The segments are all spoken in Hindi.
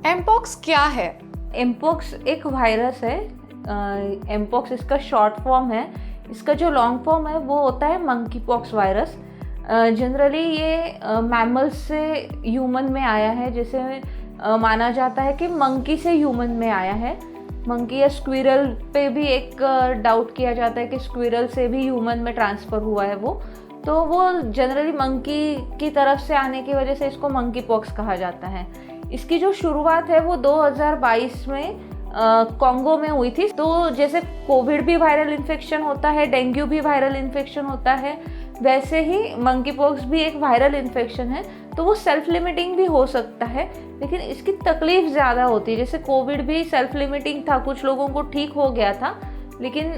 एमपॉक्स क्या है? एमपॉक्स एक वायरस है। एमपॉक्स इसका शॉर्ट फॉर्म है। इसका जो लॉन्ग फॉर्म है वो होता है मंकी पॉक्स वायरस। जनरली ये मैमल्स से ह्यूमन में आया है, जैसे माना जाता है कि मंकी से ह्यूमन में आया है। मंकी या स्क्विरल पे भी एक डाउट किया जाता है कि स्क्विरल से भी ह्यूमन में ट्रांसफ़र हुआ है तो वो जनरली मंकी की तरफ से आने की वजह से इसको मंकी पॉक्स कहा जाता है। इसकी जो शुरुआत है वो 2022 में कॉन्गो में हुई थी। तो जैसे कोविड भी वायरल इन्फेक्शन होता है, डेंगू भी वायरल इन्फेक्शन होता है, वैसे ही मंकी पॉक्स भी एक वायरल इन्फेक्शन है। तो वो सेल्फ लिमिटिंग भी हो सकता है, लेकिन इसकी तकलीफ ज़्यादा होती है। जैसे कोविड भी सेल्फ लिमिटिंग था, कुछ लोगों को ठीक हो गया था, लेकिन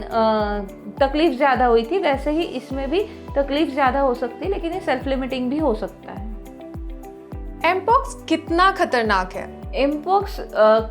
तकलीफ ज़्यादा हुई थी, वैसे ही इसमें भी तकलीफ ज़्यादा हो सकती है, लेकिन ये सेल्फ लिमिटिंग भी हो सकता है। एमपॉक्स कितना खतरनाक है? एमपॉक्स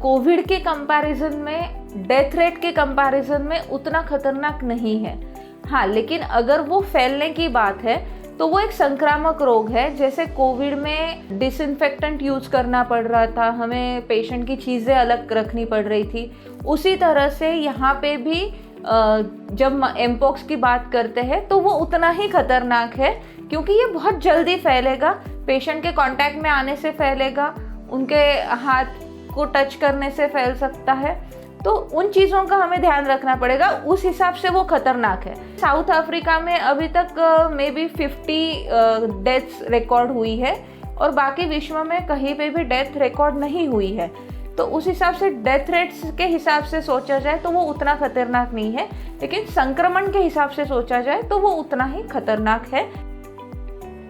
कोविड के कंपैरिजन में, डेथ रेट के कंपैरिजन में उतना खतरनाक नहीं है। हाँ, लेकिन अगर वो फैलने की बात है तो वो एक संक्रामक रोग है। जैसे कोविड में डिसइंफेक्टेंट यूज़ करना पड़ रहा था, हमें पेशेंट की चीज़ें अलग रखनी पड़ रही थी, उसी तरह से यहाँ पे भी जब एमपॉक्स की बात करते हैं तो वो उतना ही खतरनाक है, क्योंकि ये बहुत जल्दी फैलेगा। पेशेंट के कांटेक्ट में आने से फैलेगा, उनके हाथ को टच करने से फैल सकता है। तो उन चीज़ों का हमें ध्यान रखना पड़ेगा, उस हिसाब से वो खतरनाक है। साउथ अफ्रीका में अभी तक मे बी 50 डेथ्स रिकॉर्ड हुई है, और बाकी विश्व में कहीं पे भी डेथ रिकॉर्ड नहीं हुई है। तो उस हिसाब से डेथ रेट्स के हिसाब से सोचा जाए तो वो उतना खतरनाक नहीं है, लेकिन संक्रमण के हिसाब से सोचा जाए तो वो उतना ही खतरनाक है।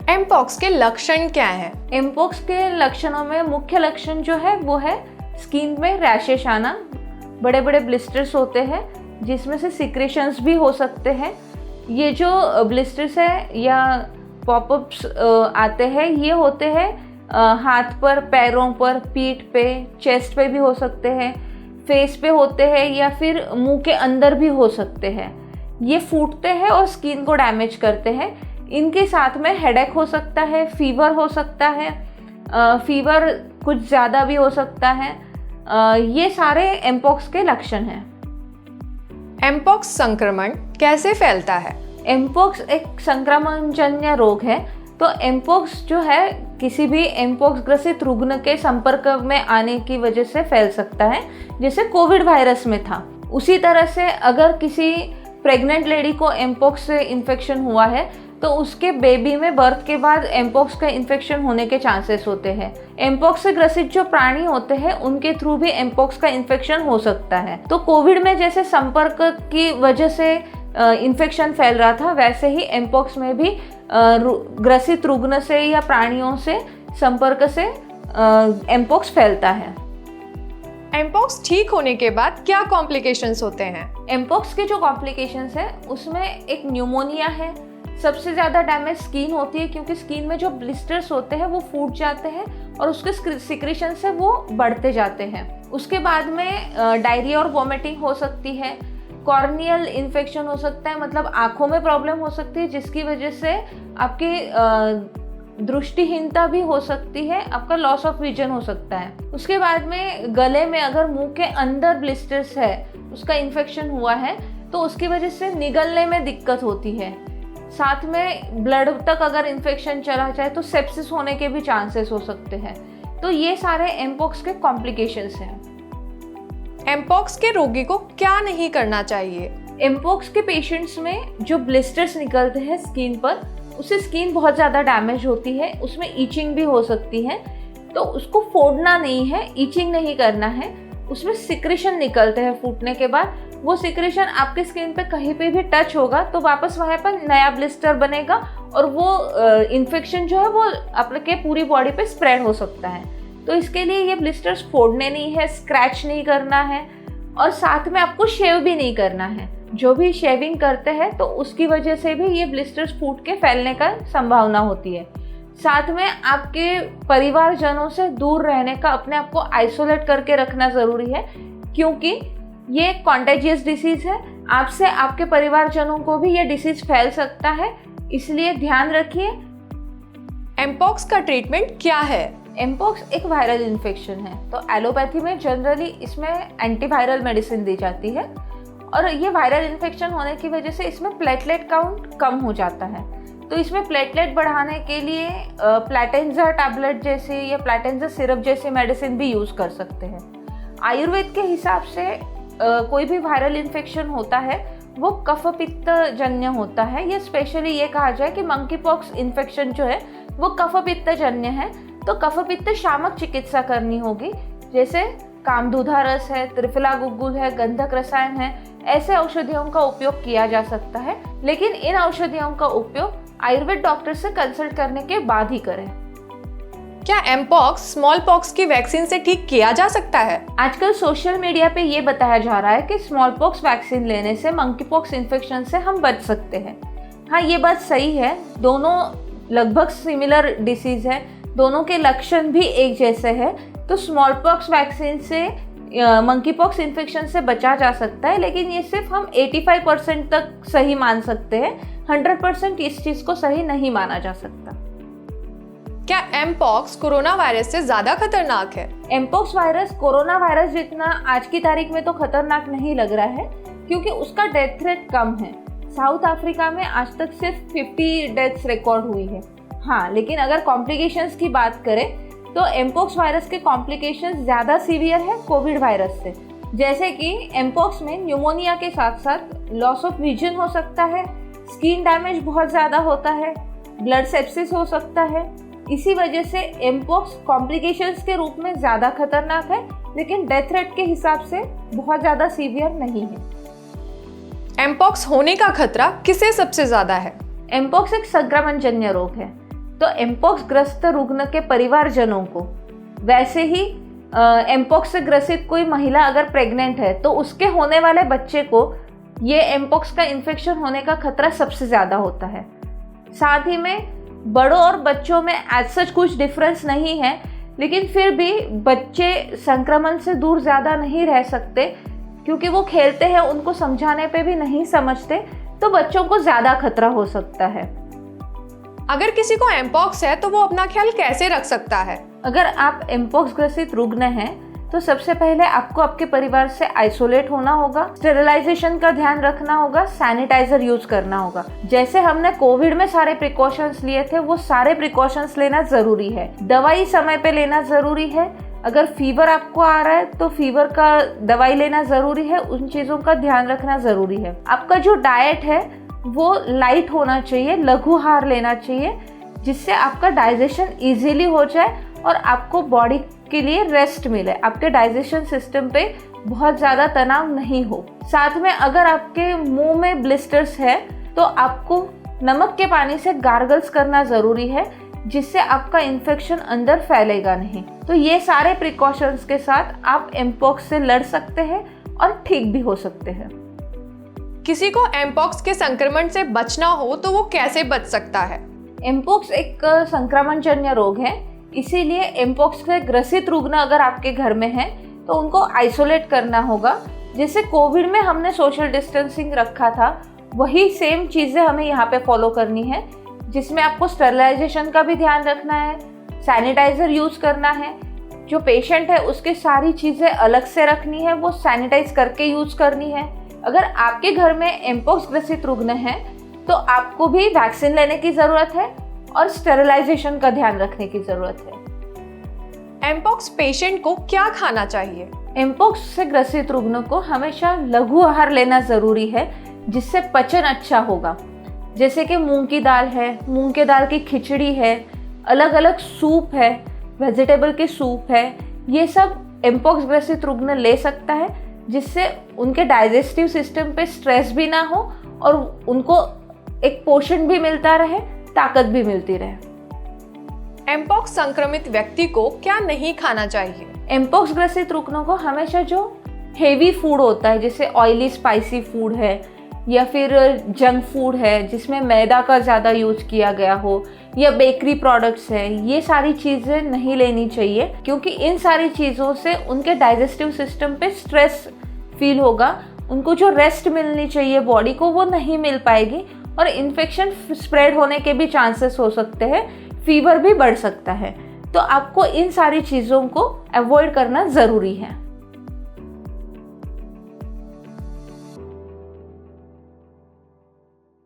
एमपॉक्स के लक्षण क्या हैं? एमपॉक्स के लक्षणों में मुख्य लक्षण जो है वो है स्किन में रैशेस आना, बड़े बड़े ब्लिस्टर्स होते हैं जिसमें से सिक्रेशंस भी हो सकते हैं। ये जो ब्लिस्टर्स है या पॉपअप्स आते हैं, ये होते हैं हाथ पर, पैरों पर, पीठ पे, चेस्ट पे भी हो सकते हैं, फेस पे होते हैं, या फिर मुंह के अंदर भी हो सकते हैं। ये फूटते हैं और स्किन को डैमेज करते हैं। इनके साथ में हेडेक हो सकता है, फीवर हो सकता है, फीवर कुछ ज़्यादा भी हो सकता है। ये सारे एमपॉक्स के लक्षण हैं। एमपॉक्स संक्रमण कैसे फैलता है? एमपॉक्स एक संक्रमणजन्य रोग है। तो एमपॉक्स जो है किसी भी एमपॉक्स ग्रसित रुग्ण के संपर्क में आने की वजह से फैल सकता है, जैसे कोविड वायरस में था। उसी तरह से अगर किसी प्रेग्नेंट लेडी को एमपॉक्स से इन्फेक्शन हुआ है तो उसके बेबी में बर्थ के बाद एमपॉक्स का इन्फेक्शन होने के चांसेस होते हैं। एमपॉक्स से ग्रसित जो प्राणी होते हैं उनके थ्रू भी एमपॉक्स का इन्फेक्शन हो सकता है। तो कोविड में जैसे संपर्क की वजह से इन्फेक्शन फैल रहा था, वैसे ही एमपॉक्स में भी ग्रसित रुग्ण से या प्राणियों से संपर्क से एमपॉक्स फैलता है। एमपॉक्स ठीक होने के बाद क्या कॉम्प्लिकेशंस होते हैं? एमपॉक्स के जो कॉम्प्लिकेशंस है उसमें एक न्यूमोनिया है। सबसे ज़्यादा डैमेज स्किन होती है, क्योंकि स्किन में जो ब्लिस्टर्स होते हैं वो फूट जाते हैं और उसके सिक्रेशन से वो बढ़ते जाते हैं। उसके बाद में डायरिया और वॉमिटिंग हो सकती है। कॉर्नियल इन्फेक्शन हो सकता है, मतलब आँखों में प्रॉब्लम हो सकती है, जिसकी वजह से आपकी दृष्टिहीनता भी हो सकती है, आपका लॉस ऑफ विजन हो सकता है। उसके बाद में गले में अगर मुंह के अंदर ब्लिस्टर्स है, उसका इन्फेक्शन हुआ है, तो उसकी वजह से निगलने में दिक्कत होती है। साथ में ब्लड तक अगर इन्फेक्शन चला जाए तो सेप्सिस होने के भी चांसेस हो सकते हैं। तो ये सारे एमपॉक्स के कॉम्प्लिकेशंस हैं। एमपॉक्स के रोगी को क्या नहीं करना चाहिए? एमपॉक्स के पेशेंट्स में जो ब्लिस्टर्स निकलते हैं स्किन पर, उससे स्किन बहुत ज़्यादा डैमेज होती है, उसमें ईचिंग भी हो सकती है। तो उसको फोड़ना नहीं है, ईचिंग नहीं करना है। उसमें सिक्रेशन निकलते हैं फूटने के बाद, वो सिक्रेशन आपके स्किन पे कहीं पे भी टच होगा तो वापस वहाँ पर नया ब्लिस्टर बनेगा, और वो इन्फेक्शन जो है वो आपके पूरी बॉडी पे स्प्रेड हो सकता है। तो इसके लिए ये ब्लिस्टर्स फोड़ने नहीं है, स्क्रैच नहीं करना है, और साथ में आपको शेव भी नहीं करना है। जो भी शेविंग करते हैं तो उसकी वजह से भी ये ब्लिस्टर्स फूट के फैलने का संभावना होती है। साथ में आपके परिवारजनों से दूर रहने का, अपने आप को आइसोलेट करके रखना ज़रूरी है, क्योंकि ये एक कॉन्टेजियस डिसीज़ है। आपसे आपके परिवारजनों को भी ये डिसीज़ फैल सकता है, इसलिए ध्यान रखिए। एमपॉक्स का ट्रीटमेंट क्या है? एमपॉक्स एक वायरल इन्फेक्शन है, तो एलोपैथी में जनरली इसमें एंटीवायरल मेडिसिन दी जाती है और ये वायरल इन्फेक्शन होने की वजह से इसमें प्लेटलेट काउंट कम हो जाता है। तो इसमें प्लेटलेट बढ़ाने के लिए प्लेटेंजा टैबलेट जैसे या प्लेटेंजा सिरप जैसे मेडिसिन भी यूज़ कर सकते हैं। आयुर्वेद के हिसाब से कोई भी वायरल इन्फेक्शन होता है वो कफ पित्त जन्य होता है। ये स्पेशली ये कहा जाए कि मंकी पॉक्स इन्फेक्शन जो है वो कफ पित्त जन्य है, तो कफ पित्त शामक चिकित्सा करनी होगी, जैसे कामधुधा रस है, त्रिफला गुग्गुल है, गंधक रसायन है, ऐसे औषधियों का उपयोग किया जा सकता है। लेकिन इन औषधियों का उपयोग आयुर्वेद डॉक्टर से कंसल्ट करने के बाद ही करें। क्या एमपॉक्स स्मॉल पॉक्स की वैक्सीन से ठीक किया जा सकता है? आजकल सोशल मीडिया पे ये बताया जा रहा है कि स्मॉल पॉक्स वैक्सीन लेने से मंकी पॉक्स इन्फेक्शन से हम बच सकते हैं। हाँ, ये बात सही है, दोनों लगभग सिमिलर डिसीज है, दोनों के लक्षण भी एक जैसे हैं, तो स्मॉल पॉक्स वैक्सीन से मंकी पॉक्स इन्फेक्शन से बचा जा सकता है। लेकिन ये सिर्फ हम 85% तक सही मान सकते हैं, 100% इस चीज़ को सही नहीं माना जा सकता। क्या एमपॉक्स कोरोना वायरस से ज़्यादा खतरनाक है? एमपॉक्स वायरस कोरोना वायरस जितना आज की तारीख में तो खतरनाक नहीं लग रहा है, क्योंकि उसका डेथ थ्रेट कम है। साउथ अफ्रीका में आज तक सिर्फ 50 डेथ्स रिकॉर्ड हुई है। हाँ, लेकिन अगर कॉम्प्लिकेशंस की बात करें तो एमपॉक्स वायरस के कॉम्प्लिकेशंस ज़्यादा सीवियर है कोविड वायरस से, जैसे कि एमपॉक्स में न्यूमोनिया के साथ साथ लॉस ऑफ विजन हो सकता है, स्किन डैमेज बहुत ज़्यादा होता है, ब्लड सेप्सिस हो सकता है। इसी वजह से एमपॉक्स कॉम्प्लिकेशंस के रूप में ज़्यादा खतरनाक है, लेकिन डेथ रेट के हिसाब से बहुत ज़्यादा सीवियर नहीं है। एमपॉक्स होने का खतरा किसे सबसे ज़्यादा है? एमपॉक्स एक संक्रमणजन्य रोग है, तो एमपॉक्स ग्रस्त रुग्ण के परिवारजनों को, वैसे ही एमपॉक्स से ग्रसित कोई महिला अगर प्रेग्नेंट है तो उसके होने वाले बच्चे को ये एमपॉक्स का इन्फेक्शन होने का खतरा सबसे ज़्यादा होता है। साथ ही में बड़ों और बच्चों में एज सच कुछ डिफरेंस नहीं है, लेकिन फिर भी बच्चे संक्रमण से दूर ज़्यादा नहीं रह सकते, क्योंकि वो खेलते हैं, उनको समझाने पे भी नहीं समझते, तो बच्चों को ज़्यादा खतरा हो सकता है। अगर किसी को एमपॉक्स है तो वो अपना ख्याल कैसे रख सकता है? अगर आप एमपॉक्स ग्रसित रुग्ण हैं तो सबसे पहले आपको आपके परिवार से आइसोलेट होना होगा, स्टेरिलाइजेशन का ध्यान रखना होगा, सैनिटाइजर यूज करना होगा। जैसे हमने कोविड में सारे प्रिकॉशंस लिए थे, वो सारे प्रिकॉशंस लेना जरूरी है। दवाई समय पे लेना जरूरी है। अगर फीवर आपको आ रहा है तो फीवर का दवाई लेना जरूरी है, उन चीज़ों का ध्यान रखना जरूरी है। आपका जो डाइट है वो लाइट होना चाहिए, लघु आहार लेना चाहिए, जिससे आपका डाइजेशन इजीली हो जाए और आपको बॉडी के लिए रेस्ट मिले, आपके डाइजेशन सिस्टम पे बहुत ज़्यादा तनाव नहीं हो। साथ में अगर आपके मुंह में ब्लिस्टर्स है तो आपको नमक के पानी से गार्गल्स करना ज़रूरी है, जिससे आपका इन्फेक्शन अंदर फैलेगा नहीं। तो ये सारे प्रिकॉशंस के साथ आप एमपॉक्स से लड़ सकते हैं और ठीक भी हो सकते हैं। किसी को एमपॉक्स के संक्रमण से बचना हो तो वो कैसे बच सकता है? एमपॉक्स एक संक्रमणजन्य रोग है, इसीलिए एमपॉक्स से ग्रसित रुग्ण अगर आपके घर में है तो उनको आइसोलेट करना होगा। जैसे कोविड में हमने सोशल डिस्टेंसिंग रखा था, वही सेम चीज़ें हमें यहाँ पे फॉलो करनी है, जिसमें आपको स्टेरिलाइजेशन का भी ध्यान रखना है, सैनिटाइज़र यूज़ करना है। जो पेशेंट है उसके सारी चीज़ें अलग से रखनी है, वो सैनिटाइज करके यूज़ करनी है। अगर आपके घर में एमपॉक्स ग्रसित रुग्ण है तो आपको भी वैक्सीन लेने की ज़रूरत है और स्टेरिलाइजेशन का ध्यान रखने की ज़रूरत है। एमपॉक्स पेशेंट को क्या खाना चाहिए? एमपॉक्स से ग्रसित रुग्ण को हमेशा लघु आहार लेना ज़रूरी है, जिससे पचन अच्छा होगा। जैसे कि मूंग की दाल है, मूंग के दाल की खिचड़ी है, अलग अलग सूप है, वेजिटेबल के सूप है, ये सब एमपॉक्स ग्रसित रुग्ण ले सकता है, जिससे उनके डाइजेस्टिव सिस्टम पे स्ट्रेस भी ना हो और उनको एक पोषण भी मिलता रहे, ताकत भी मिलती रहे। एमपॉक्स संक्रमित व्यक्ति को क्या नहीं खाना चाहिए? एमपॉक्स ग्रसित रुग्णों को हमेशा जो हेवी फूड होता है, जैसे ऑयली स्पाइसी फूड है या फिर जंक फूड है जिसमें मैदा का ज़्यादा यूज किया गया हो, या बेकरी प्रोडक्ट्स है, ये सारी चीज़ें नहीं लेनी चाहिए, क्योंकि इन सारी चीज़ों से उनके डाइजेस्टिव सिस्टम पे स्ट्रेस फील होगा। उनको जो रेस्ट मिलनी चाहिए बॉडी को, वो नहीं मिल पाएगी और इन्फेक्शन स्प्रेड होने के भी चांसेस हो सकते हैं, फीवर भी बढ़ सकता है। तो आपको इन सारी चीज़ों को अवॉइड करना ज़रूरी है।